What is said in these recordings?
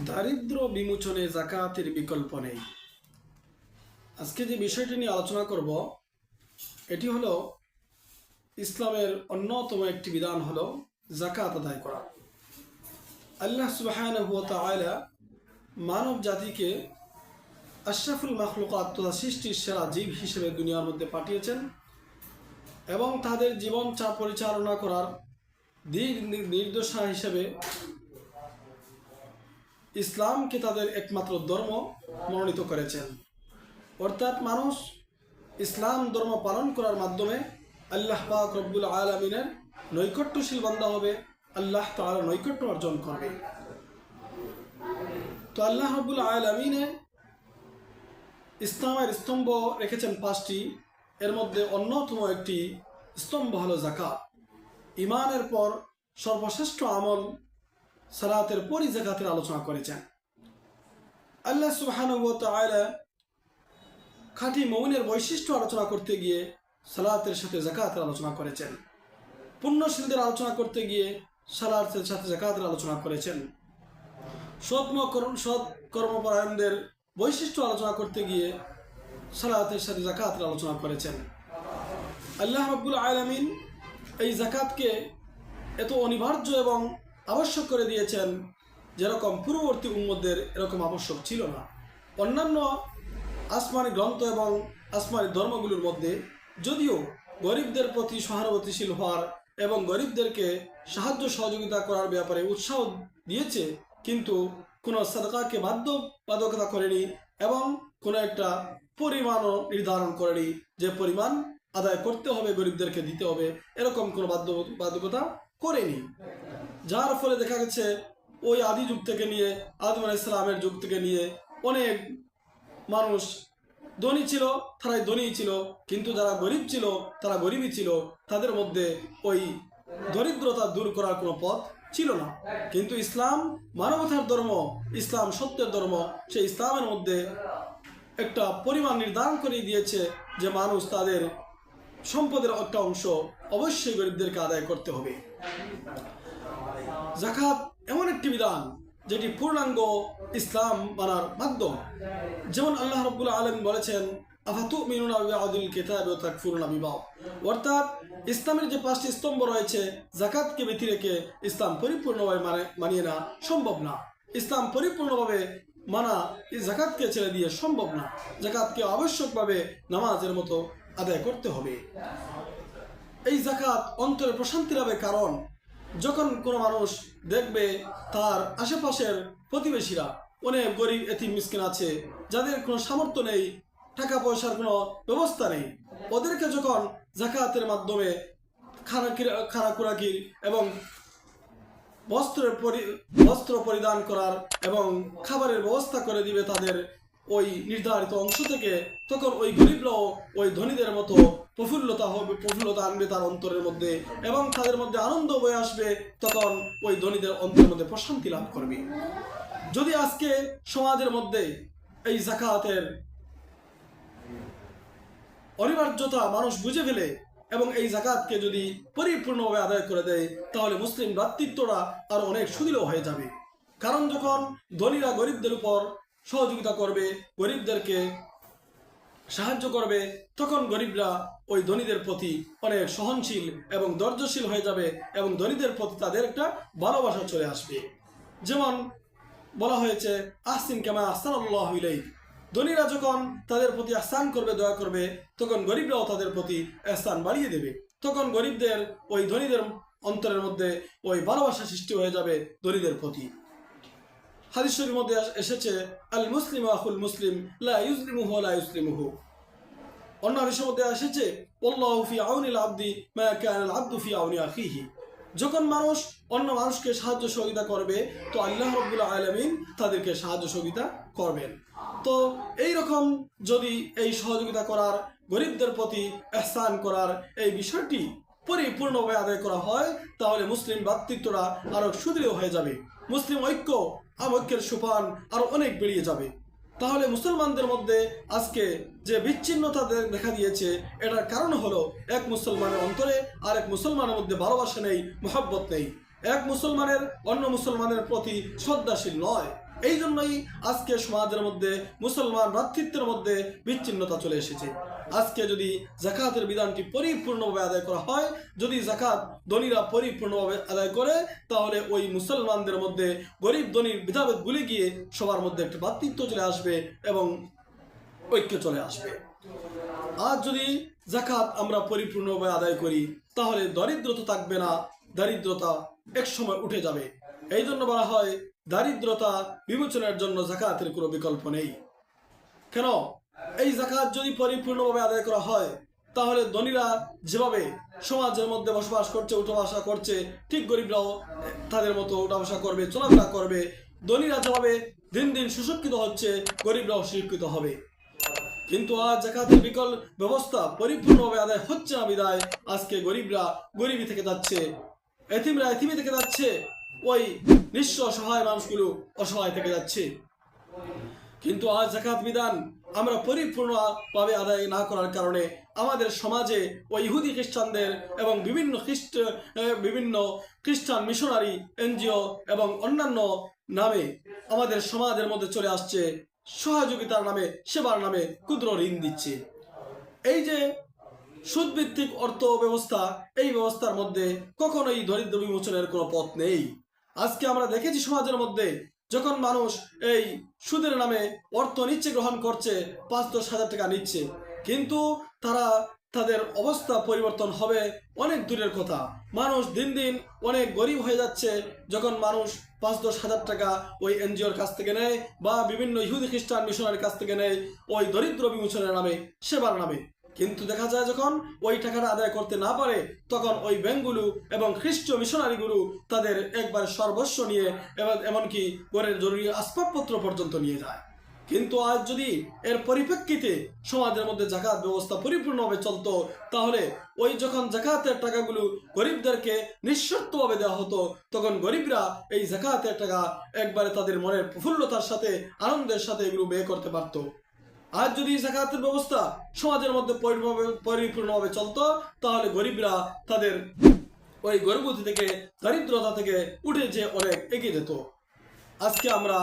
দারিদ্র বিমোচনে যাকাতের বিকল্প নেই। আজকে যে বিষয়টি নিয়ে আলোচনা করব এটি হলো ইসলামের অন্যতম একটি বিধান হলো যাকাত আদায় করা। আল্লাহ সুবহানাহু ওয়া তাআলা মানব জাতিকে আশরাফুল মাখলুকাত তথা সৃষ্টির সেরা জীব হিসেবে দুনিয়ার মধ্যে পাঠিয়েছেন এবং তাদের জীবন পরিচালনা করার দিক নির্দেশনা হিসেবে ইসলামকে তাদের একমাত্র ধর্ম মনোনীত করেছেন। অর্থাৎ মানুষ ইসলাম ধর্ম পালন করার মাধ্যমে আল্লাহ পাক রব্বুল আলামিনের নৈকট্যশীল বান্দা হবে, আল্লাহ তাআলা নৈকট্য অর্জন করবে। তো আল্লাহ রব্বুল আলামিনে ইসলামের স্তম্ভ রেখেছেন 5টি। এর মধ্যে অন্যতম একটি স্তম্ভ হলো যাকাত। ঈমানের পর সর্বশ্রেষ্ঠ আমল সালাতের পরই যাকাতের আলোচনা করেছেন। আল্লাহ সুবহানাহু ওয়া তাআলা খাঁটি মুমিনের বৈশিষ্ট্য আলোচনা করতে গিয়ে সালাতের সাথে যাকাতের আলোচনা করেছেন। পুণ্যশীলদের আলোচনা করতে গিয়ে সালাতের সাথে যাকাতের আলোচনা করেছেন। সৎ কর্মপরায়ণদের বৈশিষ্ট্য আলোচনা করতে গিয়ে সালাতের সাথে যাকাতের আলোচনা করেছেন। আল্লাহ রাব্বুল আলামিন এই যাকাতকে এত অনিবার্য এবং আবশ্যক করে দিয়েছেন যেরকম পূর্ববর্তী উম্মতদের এরকম আবশ্যক ছিল না। অন্যান্য আসমানি গ্রন্থ এবং আসমানি ধর্মগুলোর মধ্যে যদিও গরিবদের প্রতি সহানুভূতিশীল হওয়ার এবং গরিবদেরকে সাহায্য সহযোগিতা করার ব্যাপারে উৎসাহ দিয়েছে, কিন্তু কোনো সাদকাকে বাধ্যবাধকতা করেনি এবং কোনো একটা পরিমাণও নির্ধারণ করেনি যে পরিমাণ আদায় করতে হবে, গরিবদেরকে দিতে হবে, এরকম কোনো বাধ্যবাধকতা করেনি। যার ফলে দেখা গেছে ওই আদি যুগ থেকে নিয়ে আদম আলাইহিস সালামের যুগ থেকে নিয়ে অনেক মানুষ ধনী ছিল, তারাই ধনী ছিল, কিন্তু যারা গরিব ছিল তারা গরিবই ছিল। তাদের মধ্যে ওই দরিদ্রতা দূর করার কোনো পথ ছিল না। কিন্তু ইসলাম মানবতার ধর্ম, ইসলাম সত্যের ধর্ম। সেই ইসলামের মধ্যে একটা পরিমাণ নির্ধারণ করে দিয়েছে যে মানুষ তাদের সম্পদের একটা অংশ অবশ্যই গরিবদেরকে আদায় করতে হবে। যাকাত এমন একটি বিধান যেটি পূর্ণাঙ্গ ইসলাম মানার মাধ্যম। যেমন আল্লাহ রাব্বুল আলামিন বলেছেন, আফাতুমিনুনা বিবাদিল কিতাবি ওয়া তাকফুরুনা বিবাদ। অর্থাৎ ইসলামের যে 5টি স্তম্ভ রয়েছে, যাকাতকে ব্যতি রেখে ইসলাম পরিপূর্ণভাবে মানিয়ে না সম্ভব না। ইসলাম পরিপূর্ণভাবে মানা এই যাকাতকে ছেড়ে দিয়ে সম্ভব না। যাকাতকে আবশ্যকভাবে নামাজের মতো আদায় করতে হবে। এই যাকাত অন্তরে প্রশান্তি লাভে, কারণ যখন কোনো মানুষ দেখবে তার আশেপাশের প্রতিবেশীরা অনেক গরিব এতিম মিসকিন আছে, যাদের কোনো সামর্থ্য নেই, টাকা পয়সার কোনো ব্যবস্থা নেই, ওদেরকে যখন যাকাতের মাধ্যমে খানা খুরাকির এবং বস্ত্র পরিধান করার এবং খাবারের ব্যবস্থা করে দিবে তাদের ওই নির্ধারিত অংশ থেকে, তখন ওই গরিবরাও ওই ধনীদের মতো প্রফুল্লতা আনবে তার অন্তরের মধ্যে এবং তাদের মধ্যে আনন্দ বয়ে আসবে। তখন ওই ধনীদের অন্তরের মধ্যে প্রশান্তি লাভ করবে। যদি আজকে সমাজের মধ্যে এই যাকাতের অনিবার্যতা মানুষ বুঝে ফেলে এবং এই যাকাতকে যদি পরিপূর্ণভাবে আদায় করে দেয়, তাহলে মুসলিম ভ্রাতৃত্বরা আরো অনেক সুদৃঢ় হয়ে যাবে। কারণ যখন ধনীরা গরিবদের উপর সহযোগিতা করবে, গরিবদেরকে সাহায্য করবে, তখন গরিবরা ওই ধনীদের প্রতি অনেক সহনশীল এবং ধৈর্যশীল হয়ে যাবে এবং ধনীদের প্রতি তাদের একটা ভালোবাসা চলে আসবে। যেমন বলা হয়েছে, আহসিন কামা আহসানাল্লাহু ইলাইক। ধনীরা যখন তাদের প্রতি ইহসান করবে, দয়া করবে, তখন গরিবরাও তাদের প্রতি ইহসান বাড়িয়ে দেবে। তখন গরিবদের ওই ধনীদের অন্তরের মধ্যে ওই ভালোবাসা সৃষ্টি হয়ে যাবে ধনীদের প্রতি। হাদিস শরীফের মধ্যে এসেছে, আল মুসলিমু আখুল মুসলিম লা ইউজলিমুহু ওয়া লা ইউসলিমুহু। অন্য হাদিসের মধ্যে এসেছে, আল্লাহু ফি আউনিল আবদি মা কানাল আবদু ফি আউনি আখিহি। যখন মানুষ অন্য মানুষকে সাহায্য সহযোগিতা করবে, তো আল্লাহ রাব্বুল আলামিন তাদেরকে সাহায্য সহযোগিতা করবেন। তো এই রকম যদি এই সহযোগিতা করার, গরিবদের প্রতি ইহসান করার এই বিষয়টি পরিপূর্ণভাবে আদায় করা হয়, তাহলে মুসলিম ভ্রাতৃত্বরা আরো সুদৃঢ় হয়ে যাবে। মুসলিম ঐক্যের সোপান আরো অনেক বেরিয়ে যাবে। তাহলে মুসলমানদের মধ্যে আজকে যে বিচ্ছিন্নতা দেখা দিয়েছে, এটার কারণ হলো এক মুসলমানের অন্তরে আর এক মুসলমানের মধ্যে ভালোবাসা নেই, মহব্বত নেই। এক মুসলমানের অন্য মুসলমানের প্রতি শ্রদ্ধাশীল নয়। এই জন্যই আজকে সমাজের মধ্যে মুসলমান ভ্রাতৃত্বের মধ্যে বিচ্ছিন্নতা চলে এসেছে। আজকে যদি যাকাতের বিধানটি পরিপূর্ণভাবে আদায় করা হয়, যদি যাকাত ধনীরা পরিপূর্ণভাবে আদায় করে, তাহলে ওই মুসলমানদের মধ্যে গরিব ধনীর ভেদাভেদ ভুলে গিয়ে সবার মধ্যে একটা ভ্রাতৃত্ব চলে আসবে এবং ঐক্য চলে আসবে। আর যদি যাকাত আমরা পরিপূর্ণভাবে আদায় করি, তাহলে দরিদ্রতা থাকবে না, দারিদ্রতা এক সময় উঠে যাবে। এই জন্য বলা হয় দারিদ্রতা বিমোচনের জন্য যাকাতের কোনো বিকল্প নেই। কেন? এই যাকাত যদি পরিপূর্ণভাবে আদায় করা হয়, তাহলে ধনীরা যেভাবে সমাজের মধ্যে বসবাস করছে, উঠা বসা করছে, ঠিক গরিবরাও তাদের মতো উঠা বসা করবে, চলাফেরা করবে। ধনীরা যেভাবে দিন দিন সুশিক্ষিত হচ্ছে, গরিবরাও শিক্ষিত হবে। কিন্তু আজ যাকাতের বিকল্প ব্যবস্থা পরিপূর্ণভাবে আদায় হচ্ছে না বিদায় আজকে গরিবরা গরিবী থেকে যাচ্ছে, এতিমরা এতিমি থেকে যাচ্ছে, ওই নিঃস্ব অসহায় মানুষগুলো অসহায় থেকে যাচ্ছে। কিন্তু আজ যাকাত বিধান আমরা পরিপূর্ণভাবে আদায় না করার কারণে আমাদের সমাজে ওই ইহুদি খ্রিস্টানদের এবং বিভিন্ন খ্রিস্টান মিশনারি এনজিও এবং অন্যান্য নামে আমাদের সমাজের মধ্যে চলে আসছে সহযোগিতার নামে, সেবার নামে ক্ষুদ্র ঋণ দিচ্ছে। এই যে সুদভিত্তিক অর্থ ব্যবস্থা, এই ব্যবস্থার মধ্যে কখনোই দরিদ্র বিমোচনের কোনো পথ নেই। আজকে আমরা দেখেছি সমাজের মধ্যে যখন মানুষ এই সুদের নামে অর্থ নিচ্ছে, গ্রহণ করছে, ৫-১০ হাজার টাকা নিচ্ছে, কিন্তু তাদের অবস্থা পরিবর্তন হবে অনেক দূরের কথা। মানুষ দিন দিন অনেক গরিব হয়ে যাচ্ছে যখন মানুষ ৫-১০ হাজার টাকা ওই এনজিওর কাছ থেকে নেয় বা বিভিন্ন ইহুদি খ্রিস্টান মিশনারির কাছ থেকে নেয় ওই দরিদ্র বিমোচনের নামে, সেবার নামে। কিন্তু দেখা যায় যখন ওই টাকাটা আদায় করতে না পারে, তখন ওই ব্যাংকগুলো এবং খ্রিস্টীয় মিশনারিগুলো তাদের একবার সর্বস্ব নিয়ে এমনকি ঘরের জরুরি আসবাবপত্র পর্যন্ত নিয়ে যায়। কিন্তু আজ যদি এর পরিপ্রেক্ষিতে সমাজের মধ্যে যাকাত ব্যবস্থা পরিপূর্ণভাবে চলতো, তাহলে ওই যখন যাকাতের টাকাগুলো গরিবদেরকে নিঃশর্তভাবে দেওয়া হতো, তখন গরিবরা এই যাকাতের টাকা একবারে তাদের মনের প্রফুল্লতার সাথে, আনন্দের সাথে এগুলো ব্যয় করতে পারতো। আজ যদি যাকাতের ব্যবস্থা সমাজের মধ্যে পরিপূর্ণভাবে চলতো, তাহলে গরিবরা তাদের ওই গরিবতি থেকে, দারিদ্রতা থেকে উঠে যে অনেক এগিয়ে যেত। আজকে আমরা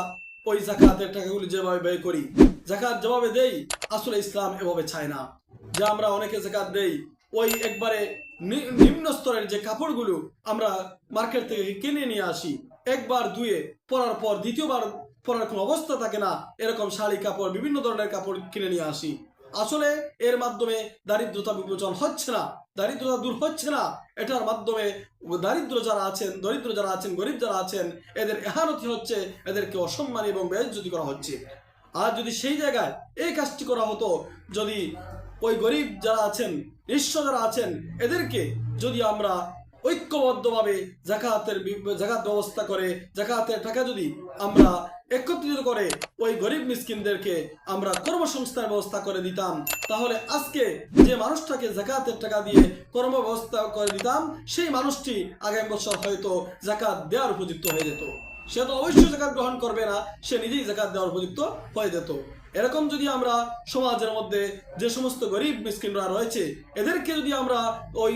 ওই যাকাতের টাকাগুলি যেভাবে ব্যয় করি, যাকাত যেভাবে দেই, আসলে ইসলাম এভাবে চায় না। যে আমরা অনেকে যাকাত দেই ওই একবারে নিম্ন স্তরের যে কাপড়গুলো আমরা মার্কেট থেকে কিনে নিয়ে আসি, একবার ধুয়ে পরার পর দ্বিতীয়বার পরার কোনো অবস্থা থাকে না, এরকম শাড়ি কাপড়, বিভিন্ন ধরনের কাপড় কিনে নিয়ে আসি। আসলে এর মাধ্যমে দারিদ্রতা বিমোচন হচ্ছে না, দারিদ্রতা দূর হচ্ছে না। এটার মাধ্যমে দরিদ্র যারা আছেন, গরিব যারা আছেন, এদের এহানতি হচ্ছে, এদেরকে অসম্মান এবং বেইজ্জতি করা হচ্ছে। আর যদি সেই জায়গায় এই কাজটি করা হতো, যদি ওই গরিব যারা আছেন, নিঃস্ব যারা আছেন, এদেরকে যদি আমরা ঐক্যবদ্ধভাবে যাকাত ব্যবস্থা করে, যাকাতের টাকা যদি আমরা একত্রিত করে ওই গরিব মিসকিনদেরকে আমরা কর্মসংস্থানের ব্যবস্থা করে দিতাম, তাহলে আজকে যে মানুষটাকে যাকাতের টাকা দিয়ে কর্ম ব্যবস্থা করে দিতাম, সেই মানুষটি আগামী বছর হয়তো যাকাত দেওয়ার উপযুক্ত হয়ে যেত। সে তো অবশ্যই যাকাত গ্রহণ করবে না, সে নিজেই যাকাত দেওয়ার উপযুক্ত হয়ে যেত। এরকম যদি আমরা সমাজের মধ্যে যে সমস্ত গরিব মিসকিনরা রয়েছে, এদেরকে যদি আমরা ওই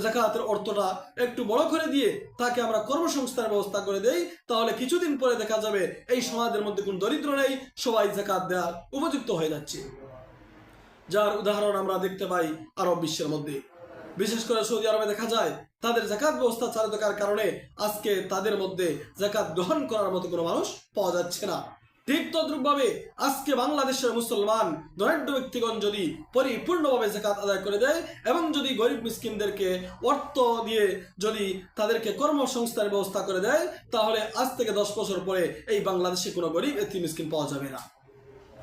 যাকাতের অর্থটা একটু বড় করে দিয়ে তাকে আমরা কর্মসংস্থানের ব্যবস্থা করে দেই, তাহলে কিছুদিন পরে দেখা যাবে এই সমাজের মধ্যে কোনো দরিদ্র নেই, সবাই যাকাত দেওয়ার উপযুক্ত হয়ে যাচ্ছে। যার উদাহরণ আমরা দেখতে পাই আরব বিশ্বের মধ্যে, বিশেষ করে সৌদি আরবে দেখা যায় তাদের যাকাত ব্যবস্থা চালু থাকার কারণে আজকে তাদের মধ্যে যাকাত গ্রহণ করার মতো কোনো মানুষ পাওয়া যাচ্ছে না। ঠিক তদ্রূপভাবে আজকে বাংলাদেশের মুসলমান দরিদ্র ব্যক্তিগণ যদি পরিপূর্ণভাবে যাকাত আদায় করে দেয় এবং যদি গরিব মিসকিনদেরকে অর্থ দিয়ে যদি তাদেরকে কর্মসংস্থানের ব্যবস্থা করে দেয়, তাহলে আজ থেকে 10 বছর পরে এই বাংলাদেশে কোনো গরিব এতিম মিসকিন পাওয়া যাবে না।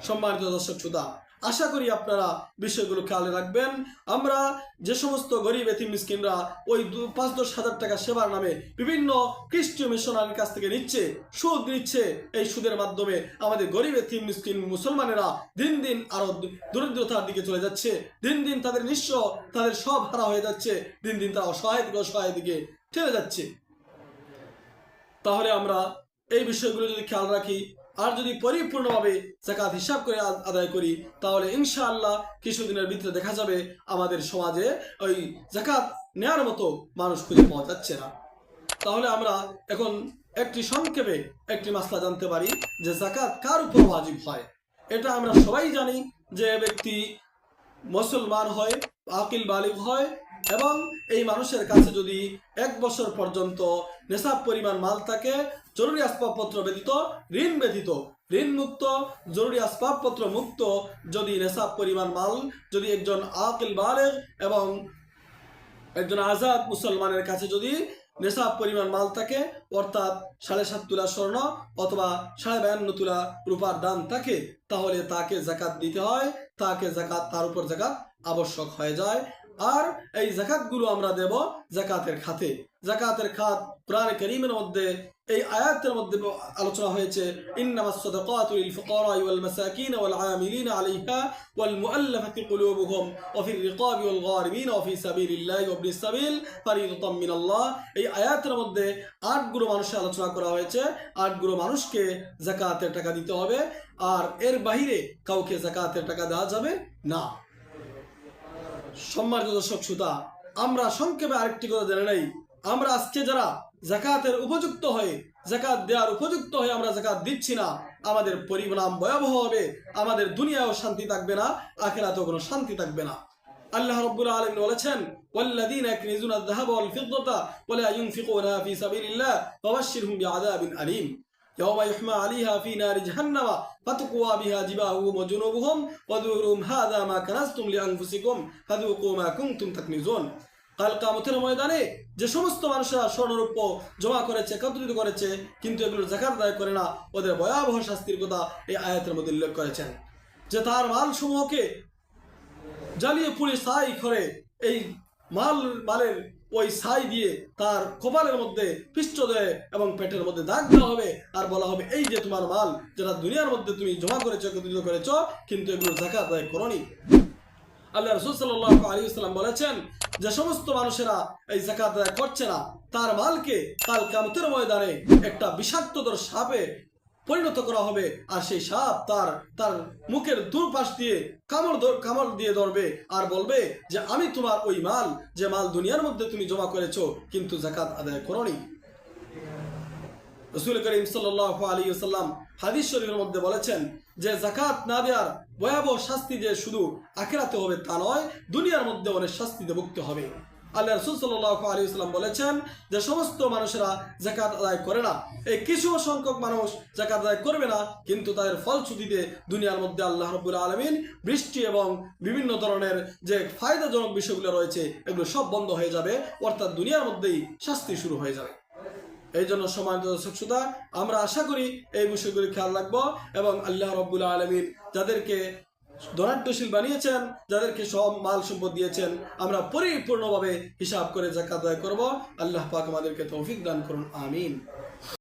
সম্মানিত দর্শক শ্রোতা, আশা করি আপনারা বিষয়গুলো খেয়াল রাখবেন। আমরা যে সমস্ত গরিব এতিম মিসকিনরা ওই ৫-১০ হাজার টাকা সেবার নামে বিভিন্ন খ্রিস্টীয় মিশনারির কাছ থেকে নিচ্ছে, সুদ নিচ্ছে, এই সুদের মাধ্যমে আমাদের গরিব এতিম মিসকিন মুসলমানেরা দিন দিন আরো দরিদ্রতার দিকে চলে যাচ্ছে, দিন দিন তাদের নিঃস্ব, তাদের সব হারা হয়ে যাচ্ছে, দিন দিন তারা অসহায় দিকে ঠেলে যাচ্ছে। তাহলে আমরা এই বিষয়গুলো যদি খেয়াল রাখি আর যদি পরিপূর্ণভাবে যাকাত হিসাব করে আদায় করি, তাহলে ইনশাআল্লাহ কিছুদিনের ভিতরে দেখা যাবে আমাদের সমাজে ওই যাকাত নেওয়ার মতো মানুষ খুঁজে পাওয়া যাচ্ছে না। তাহলে আমরা এখন একটি সংক্ষেপে একটি মাসলা জানতে পারি যে যাকাত কার উপর ওয়াজিব হয়। এটা আমরা সবাই জানি যে ব্যক্তি মুসলমান হয়, আকিল বালিগ হয় এবং এই মানুষের কাছে যদি 1 বছর পর্যন্ত নেশাব পরিমাণ মাল থাকে, জরুরি আসবাবপত্র ব্যতীত, ঋণ ব্যতীত, ঋণ মুক্ত, জরুরি আসবাবপত্র মুক্ত যদি নেশাব পরিমাণ মাল যদি একজন আকিল বালিগ এবং একজন আজাদ মুসলমানের কাছে যদি নেশাব পরিমাণ মাল থাকে, অর্থাৎ 7.5 তোলা স্বর্ণ অথবা 52.5 তোলা রূপার দাম থাকে, তাহলে তাকে যাকাত দিতে হয়, তার উপর যাকাত আবশ্যক হয়ে যায়। আর এই যাকাতগুলো আমরা দেব যাকাতের খাতে। যাকাতের খাত কোরআনে কারীমের মধ্যে এই আয়াতের মধ্যে আলোচনা হয়েছে, ইন্নামাস সাদাকাতু লিল ফুকারা'i ওয়াল মাসাকিন ওয়াল আমিলিনা আলাইহা ওয়াল মুআল্লাফাতি কুলুবুহুম ওয়া ফির রিকাবি ওয়াল গারিমিন ওয়া ফি সাবিলিল্লাহি ওয়া ইবনিস সাবিল ফারিদাতাম মিনাল্লাহ। এই আয়াতের মধ্যে 8 গ্রুপ মানুষের আলোচনা করা হয়েছে। 8 গ্রুপ মানুষকে যাকাতের টাকা দিতে হবে, আর এর বাইরে কাউকে যাকাতের টাকা দেওয়া যাবে না। সম্মানিত দর্শক শ্রোতা, আমরা সংক্ষেপে আরেকটি কথা জেনে নেই। আমরা আজকে যারা যাকাতের উপযুক্ত হয়ে, যাকাত দেওয়ার উপযুক্ত হয়ে আমরা যাকাত দিচ্ছি না, আমাদের পরিণাম ভয়াবহ হবে। আমাদের দুনিয়াও শান্তি থাকবে না, আখিরাতেও কোনো শান্তি থাকবে না। আল্লাহ রাব্বুল আলামিন বলেছেন, ওয়াল্লাযীনা ইয়াকনিজুনা আয-যাহাবা ওয়াল ফিদ্দাতা ওয়া লা ইউনফিকুনাহা ফি সাবিলিল্লাহ ফাবাশশিরহুম বিআযাবিন আলীম। يوم يحمى عليها في نار جهنم فتقوى بها جباههم وجنوبهم وظهورهم هذا ما كنزتم لأنفسكم فذوقوا ما كنتم تكنزون। কাল কিয়ামতের ময়দানে যে সমস্ত মানুষরা স্বর্ণরূপ জমা করেছে, একত্রিত করেছে, কিন্তু এগুলোর যাকাত আদায় করে না, ওদের ভয়াবহ শাস্তির কথা এই আয়াতের মধ্যে উল্লেখ করেছেন। যে তার মাল সমূহকে জ্বালিয়ে পুড়ে ছাই করে, এই মালের ওই ছাই দিয়ে তার কপালের মধ্যে, পৃষ্ঠদেহে এবং পেটের মধ্যে দাগ দেওয়া হবে, আর বলা হবে, এই যে তোমার মাল যেটা দুনিয়ার মধ্যে তুমি জমা করেছো, একত্রিত করেছো, কিন্তু এগুলোর যাকাত আদায় করোনি। আল্লাহ রাসূল সাল্লাল্লাহু আলাইহি ওয়াসাল্লাম বলেছেন, যে সমস্ত মানুষেরা এই যাকাত আদায় করছে না, তার মালকে কাল কিয়ামতের ময়দানে একটা বিষাক্ততর সাপে পরিণত করা হবে, আর সেই সাপ তার মুখের দুপাশ দিয়ে কামড় দিয়ে ধরবে আর বলবে যে আমি তোমার ওই মাল, যে মাল দুনিয়ার মধ্যে তুমি জমা করেছো কিন্তু যাকাত আদায় করোনি। রাসূল করিম সাল্লাল্লাহু আলাইহি ওয়াসাল্লাম হাদিস শরীফের মধ্যে বলেছেন যে যাকাত না দেওয়ার ভয়াবহ শাস্তি যে শুধু আখিরাতে হবে তা নয়, দুনিয়ার মধ্যে অনেক শাস্তিতে ভুগতে হবে। আল্লাহ রাসূল সাল্লাল্লাহু আলাইহি ওয়াসাল্লাম বলেছেন যে সমস্ত মানুষেরা যাকাত আদায় করে না, এই কিছু সংখ্যক মানুষ যাকাত আদায় করবে না, কিন্তু তাদের ফলশ্রুতিতে দুনিয়ার মধ্যে আল্লাহ রাব্বুল আলামিন বৃষ্টি এবং বিভিন্ন ধরনের যে ফায়দাজনক বিষয়গুলো রয়েছে এগুলো সব বন্ধ হয়ে যাবে, অর্থাৎ দুনিয়ার মধ্যেই শাস্তি শুরু হয়ে যাবে। এই জন্য সম্মানিত দর্শক শ্রোতা, আমরা আশা করি এই বিষয়গুলি খেয়াল রাখবো এবং আল্লাহ রাব্বুল আলামিন যাদেরকে ধনাঢ্যশীল বানিয়েছেন, যাদেরকে সব মাল সম্পদ দিয়েছেন, আমরা পরিপূর্ণভাবে হিসাব করে যাকাত আদায় করব। আল্লাহ পাক আমাদেরকে তৌফিক দান করুন, আমিন।